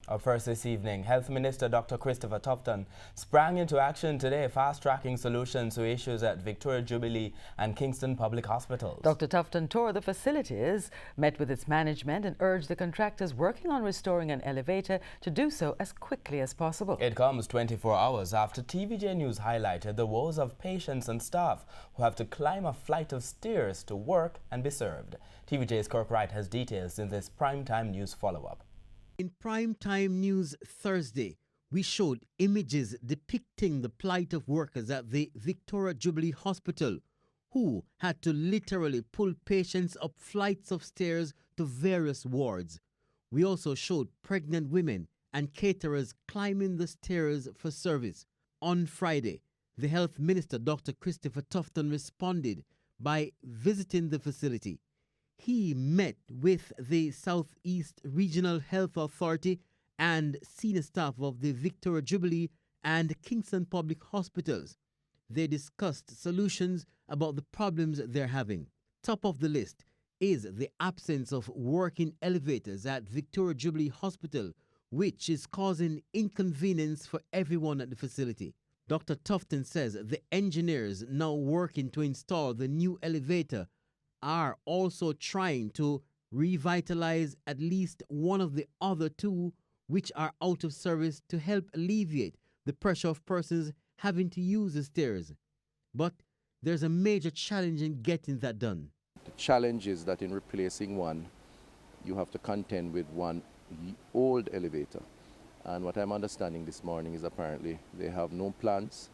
Up first this evening, Health Minister Dr. Christopher Tufton sprang into action today, fast-tracking solutions to issues at Victoria Jubilee and Kingston Public Hospitals. Dr. Tufton toured the facilities, met with its management and urged the contractors working on restoring an elevator to do so as quickly as possible. It comes 24 hours after TVJ News highlighted the woes of patients and staff who have to climb a flight of stairs to work and be served. TVJ's Kirk Wright has details in this primetime news follow-up. In primetime news Thursday, we showed images depicting the plight of workers at the Victoria Jubilee Hospital who had to literally pull patients up flights of stairs to various wards. We also showed pregnant women and caterers climbing the stairs for service. On Friday, the Health Minister Dr. Christopher Tufton responded by visiting the facility. He met with the Southeast Regional Health Authority and senior staff of the Victoria Jubilee and Kingston Public Hospitals. They discussed solutions about the problems they're having. Top of the list is the absence of working elevators at Victoria Jubilee Hospital, which is causing inconvenience for everyone at the facility. Dr. Tufton says the engineers now working to install the new elevator are also trying to revitalize at least one of the other two which are out of service to help alleviate the pressure of persons having to use the stairs. But there's a major challenge in getting that done. The challenge is that in replacing one, you have to contend with one old elevator. And what I'm understanding this morning is apparently they have no plans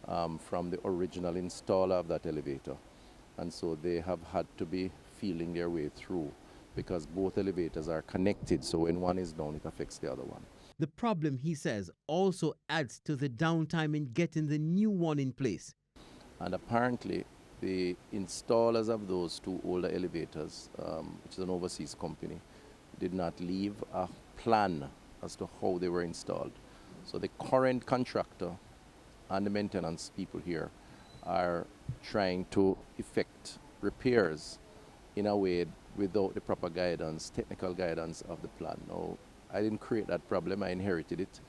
from the original installer of that elevator. And so they have had to be feeling their way through because both elevators are connected. So when one is down, it affects the other one. The problem, he says, also adds to the downtime in getting the new one in place. And apparently, the installers of those two older elevators, which is an overseas company, did not leave a plan as to how they were installed. So the current contractor and the maintenance people here are trying to effect repairs in a way without the proper guidance, technical guidance of the plan. Now, I didn't create that problem, I inherited it.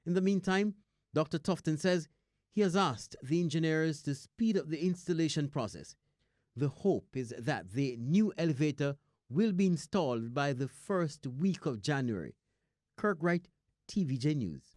In the meantime, Dr. Tufton says he has asked the engineers to speed up the installation process. The hope is that the new elevator will be installed by the first week of January. Kirk Wright, TVJ News.